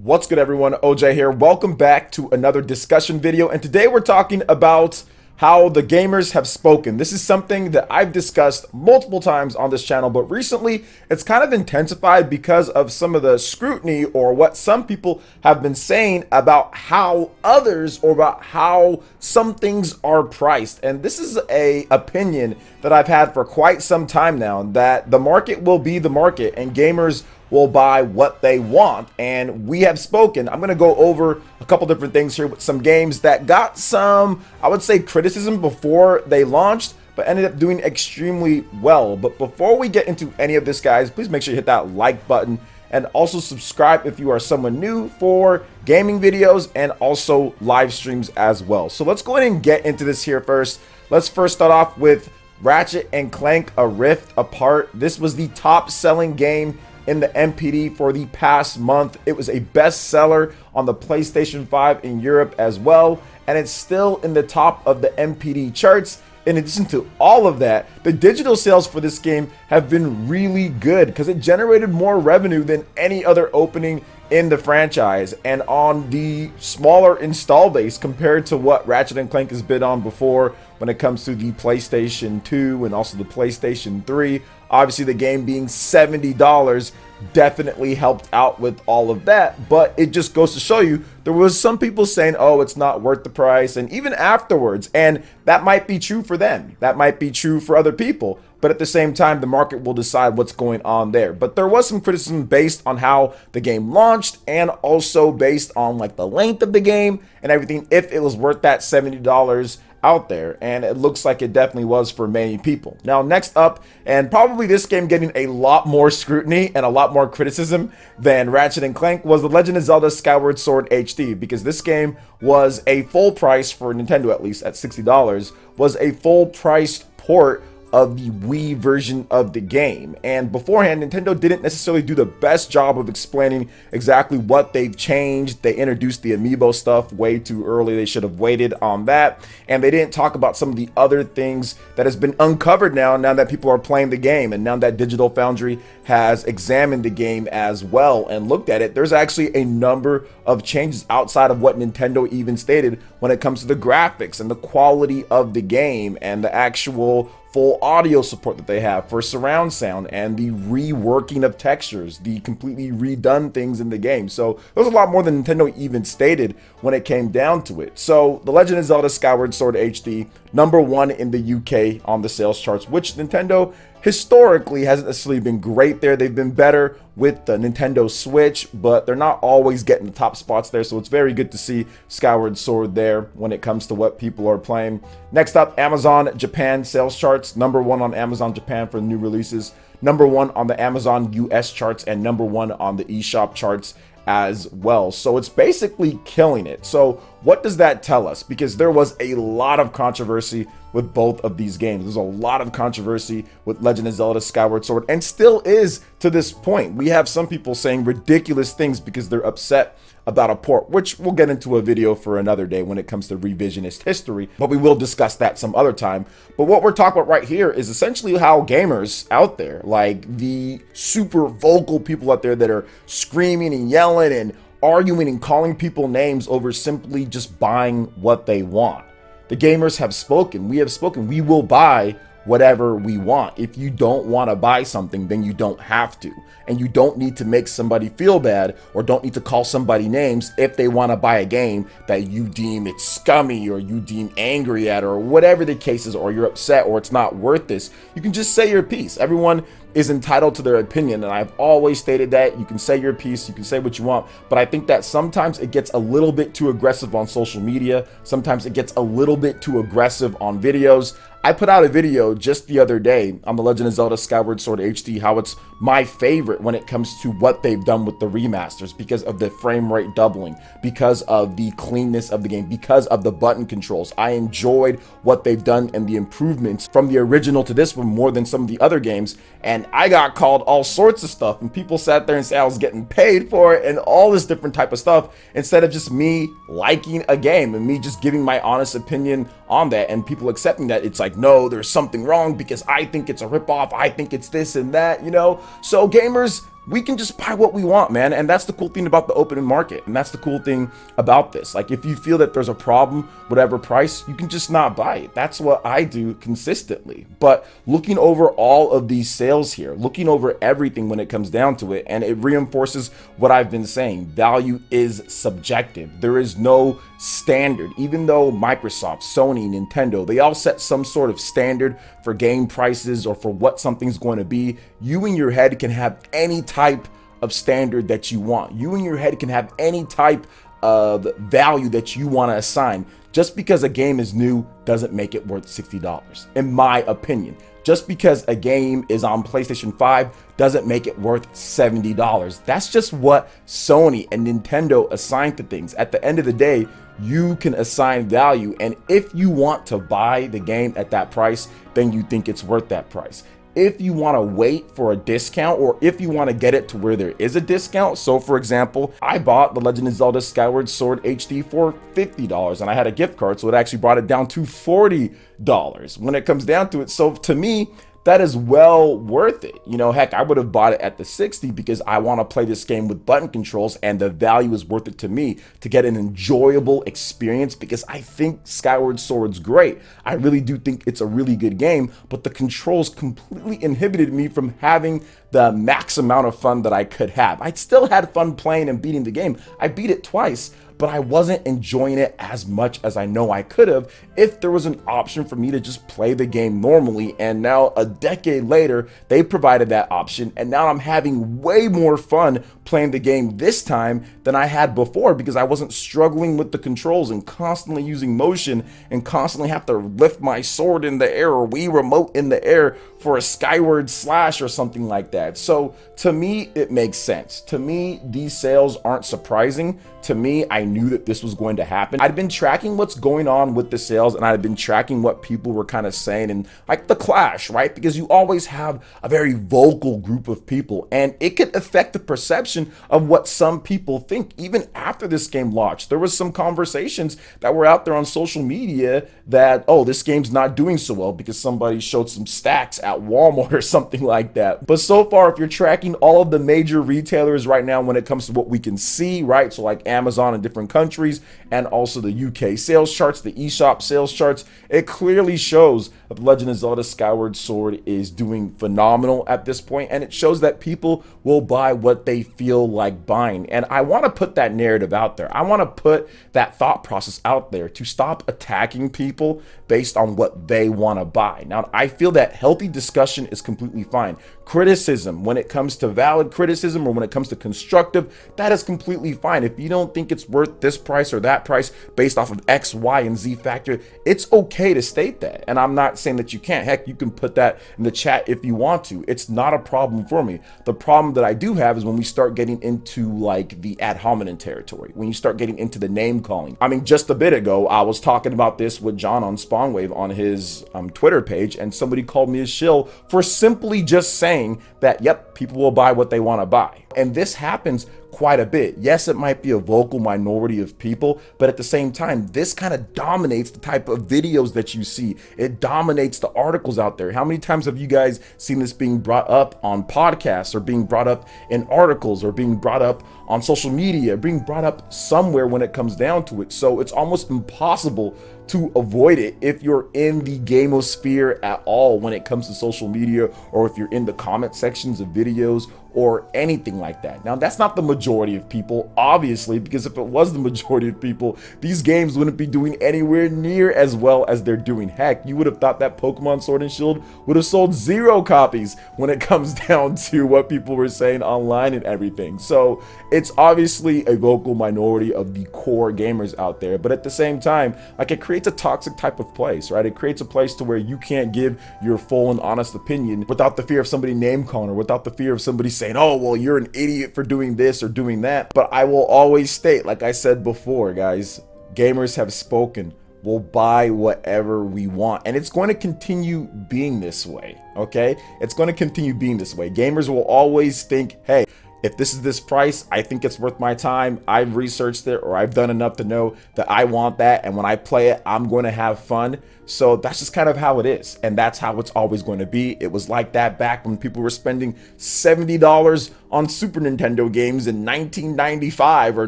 What's good, everyone? OJ here. Welcome back to another discussion video, and today we're talking about how the gamers have spoken. This is something that I've discussed multiple times on this channel, but recently it's kind of intensified because of some of the scrutiny or what some people have been saying about how others or about how some things are priced. And this is a opinion that I've had for quite some time now, that the market will be the market and gamers will buy what they want. And we have spoken. I'm going to go over a couple different things here with some games that got some, I would say, criticism before they launched, but ended up doing extremely well. But before we get into any of this, guys, please make sure you hit that like button and also subscribe if you are someone new for gaming videos and also live streams as well. So let's go ahead and get into this here first. Let's first start off with Ratchet and Clank: A Rift Apart. This was the top selling game in the MPD for the past month. It was a bestseller on the PlayStation 5 in Europe as well, and it's still in the top of the MPD charts. In addition to all of that, the digital sales for this game have been really good because it generated more revenue than any other opening in the franchise, and on the smaller install base compared to what Ratchet and Clank has been on before when it comes to the PlayStation 2 and also the PlayStation 3. Obviously, the game being $70 definitely helped out with all of that, but it just goes to show you there was some people saying, oh, it's not worth the price, and even afterwards, and that might be true for them, that might be true for other people, but at the same time, the market will decide what's going on there. But there was some criticism based on how the game launched and also based on like the length of the game and everything, if it was worth that $70 out there, and it looks like it definitely was for many people. Now, next up, and probably this game getting a lot more scrutiny and a lot more criticism than Ratchet and Clank, was The Legend of Zelda Skyward Sword HD, because this game was a full price for Nintendo, at least at $60, was a full price port of the Wii version of the game. And beforehand, Nintendo didn't necessarily do the best job of explaining exactly what they've changed. They introduced the amiibo stuff way too early. They should have waited on that. And they didn't talk about some of the other things that has been uncovered now that people are playing the game, and now that Digital Foundry has examined the game as well and looked at it. There's actually a number of changes outside of what Nintendo even stated when it comes to the graphics and the quality of the game and the actual full audio support that they have for surround sound and the reworking of textures, the completely redone things in the game. So there's a lot more than Nintendo even stated when it came down to it. So The Legend of Zelda Skyward Sword HD, #1 in the UK on the sales charts, which Nintendo historically hasn't necessarily been great there. They've been better with the Nintendo Switch, but they're not always getting the top spots there. So it's very good to see Skyward Sword there when it comes to what people are playing. Next up, Amazon Japan sales charts. #1 on Amazon Japan for new releases. #1 on the Amazon US charts, and #1 on the eShop charts as well. So it's basically killing it. So what does that tell us? Because there was a lot of controversy with both of these games. There's a lot of controversy with Legend of Zelda Skyward Sword, and still is to this point. We have some people saying ridiculous things because they're upset about a port, which we'll get into a video for another day when it comes to revisionist history, but we will discuss that some other time. But what we're talking about right here is essentially how gamers out there, like the super vocal people out there that are screaming and yelling and arguing and calling people names over simply just buying what they want. The gamers have spoken. We have spoken. We will buy whatever we want. If you don't want to buy something, then you don't have to. And you don't need to make somebody feel bad or don't need to call somebody names if they want to buy a game that you deem it's scummy or you deem angry at or whatever the case is, or you're upset or it's not worth this. You can just say your piece. Everyone is entitled to their opinion, and I've always stated that you can say your piece, you can say what you want, but I think that sometimes it gets a little bit too aggressive on social media. Sometimes it gets a little bit too aggressive on videos. I put out a video just the other day on The Legend of Zelda Skyward Sword HD, how it's my favorite when it comes to what they've done with the remasters, because of the frame rate doubling, because of the cleanness of the game, because of the button controls. I enjoyed what they've done and the improvements from the original to this one more than some of the other games, and I got called all sorts of stuff, and people sat there and said I was getting paid for it and all this different type of stuff, instead of just me liking a game and me just giving my honest opinion on that, and people accepting that it's like, no, there's something wrong because I think it's a ripoff, I think it's this and that, you know. So gamers, we can just buy what we want, man. And that's the cool thing about the open market. And that's the cool thing about this. Like, if you feel that there's a problem, whatever price, you can just not buy it. That's what I do consistently. But looking over all of these sales here, looking over everything when it comes down to it, and it reinforces what I've been saying. Value is subjective. There is no standard. Even though Microsoft, Sony, Nintendo, they all set some sort of standard for game prices or for what something's going to be, you in your head can have any type of standard that you want. You in your head can have any type of value that you want to assign. Just because a game is new doesn't make it worth $60, in my opinion. Just because a game is on PlayStation 5 doesn't make it worth $70. That's just what Sony and Nintendo assign to things. At the end of the day, you can assign value, and if you want to buy the game at that price, then you think it's worth that price. If you want to wait for a discount, or if you want to get it to where there is a discount. So for example, I bought The Legend of Zelda Skyward Sword HD for $50 and I had a gift card, so it actually brought it down to $40 when it comes down to it. So to me, that is well worth it. You know, heck, I would have bought it at the 60 because I want to play this game with button controls, and the value is worth it to me to get an enjoyable experience, because I think Skyward Sword's great. I really do think it's a really good game, but the controls completely inhibited me from having the max amount of fun that I could have. I still had fun playing and beating the game. I beat it twice, but I wasn't enjoying it as much as I know I could have if there was an option for me to just play the game normally. And now, a decade later, they provided that option, and now I'm having way more fun playing the game this time than I had before, because I wasn't struggling with the controls and constantly using motion and constantly have to lift my sword in the air or Wii remote in the air for a skyward slash or something like that. So to me, it makes sense. To me, these sales aren't surprising. To me, I knew that this was going to happen. I'd been tracking what's going on with the sales, and I'd been tracking what people were kind of saying, and like the clash, right? Because you always have a very vocal group of people, and it could affect the perception of what some people think. Even after this game launched, there was some conversations that were out there on social media that, oh, this game's not doing so well because somebody showed some stacks at Walmart or something like that. But so far, if you're tracking all of the major retailers right now when it comes to what we can see, right? So like Amazon in different countries, and also the UK sales charts, the eShop sales charts, it clearly shows that The Legend of Zelda Skyward Sword is doing phenomenal at this point, and it shows that people will buy what they feel like buying. And I want to put that narrative out there. I want to put that thought process out there to stop attacking people based on what they want to buy. Now, I feel that healthy discussion is completely fine. Criticism, when it comes to valid criticism or when it comes to constructive, that is completely fine. If you don't think it's worth this price or that price based off of X, Y, and Z factor, it's okay to state that. And I'm not saying that you can't. Heck, you can put that in the chat if you want to. It's not a problem for me. The problem that I do have is when we start getting into like the ad hominem territory, when you start getting into the name calling. I mean, just a bit ago, I was talking about this with John on Spawnwave on his Twitter page, and somebody called me a shill for simply just saying that, yep, people will buy what they want to buy. And this happens quite a bit. Yes, it might be a vocal minority of people, but at the same time, this kind of dominates the type of videos that you see. It dominates the articles out there. How many times have you guys seen this being brought up on podcasts, or being brought up in articles, or being brought up on social media, being brought up somewhere when it comes down to it? So it's almost impossible to avoid it if you're in the gamosphere at all when it comes to social media, or if you're in the comment sections of videos or anything like that. Now, that's not the majority of people, obviously, because if it was the majority of people, these games wouldn't be doing anywhere near as well as they're doing. Heck, you would have thought that Pokemon Sword and Shield would have sold 0 copies when it comes down to what people were saying online and everything. So it's obviously a vocal minority of the core gamers out there, but at the same time, like, it creates a toxic type of place, right? It creates a place to where you can't give your full and honest opinion without the fear of somebody name calling, or without the fear of somebody saying, oh, well, you're an idiot for doing this or doing that. But I will always state, like I said before, guys, gamers have spoken. We'll buy whatever we want, and it's going to continue being this way, okay? It's going to continue being this way. Gamers will always think, hey, if this is this price, I think it's worth my time. I've researched it, or I've done enough to know that I want that, and when I play it, I'm going to have fun. So that's just kind of how it is, and that's how it's always going to be. It was like that back when people were spending $70 on Super Nintendo games in 1995 or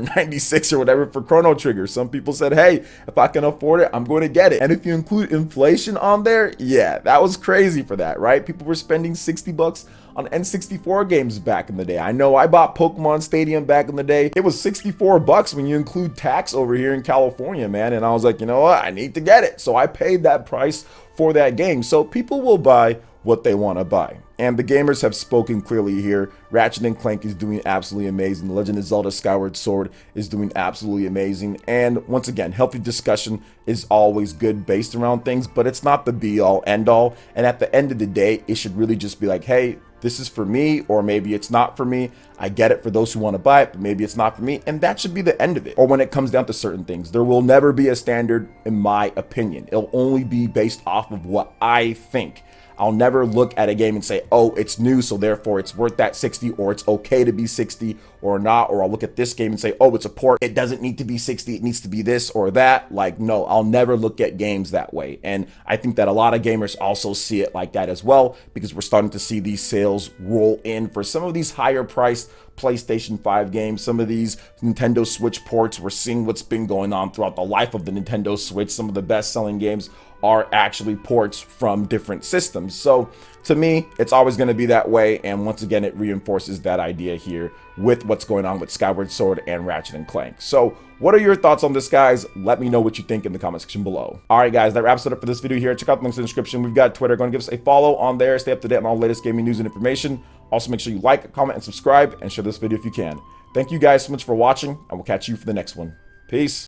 96 or whatever for Chrono Trigger. Some people said, hey, if I can afford it, I'm going to get it. And if you include inflation on there, yeah, that was crazy for that, right? People were spending 60 bucks on N64 games back in the day. I know I bought Pokemon Stadium back in the day. It was 64 bucks when you include tax over here in California, man. And I was like, you know what? I need to get it. So I paid that price for that game. So people will buy what they want to buy. And the gamers have spoken clearly here. Ratchet and Clank is doing absolutely amazing. The Legend of Zelda Skyward Sword is doing absolutely amazing. And once again, healthy discussion is always good based around things, but it's not the be all end all. And at the end of the day, it should really just be like, hey, this is for me, or maybe it's not for me. I get it for those who want to buy it, but maybe it's not for me. And that should be the end of it. Or when it comes down to certain things, there will never be a standard in my opinion. It'll only be based off of what I think. I'll never look at a game and say, oh, it's new, so therefore it's worth that 60, or it's okay to be 60 or not. Or I'll look at this game and say, oh, it's a port, it doesn't need to be 60, it needs to be this or that. Like, no, I'll never look at games that way. And I think that a lot of gamers also see it like that as well, because we're starting to see these sales roll in for some of these higher priced PlayStation 5 games, some of these Nintendo Switch ports. We're seeing what's been going on throughout the life of the Nintendo Switch. Some of the best selling games are actually ports from different systems. So to me, it's always going to be that way. And once again, it reinforces that idea here with what's going on with Skyward Sword and Ratchet and Clank. So what are your thoughts on this, guys? Let me know what you think in the comment section below. All right, guys, that wraps it up for this video here. Check out the links in the description. We've got Twitter. Go and give us a follow on there. Stay up to date on all the latest gaming news and information. Also, make sure you like, comment, and subscribe, and share this video if you can. Thank you guys so much for watching, and we'll catch you for the next one. Peace.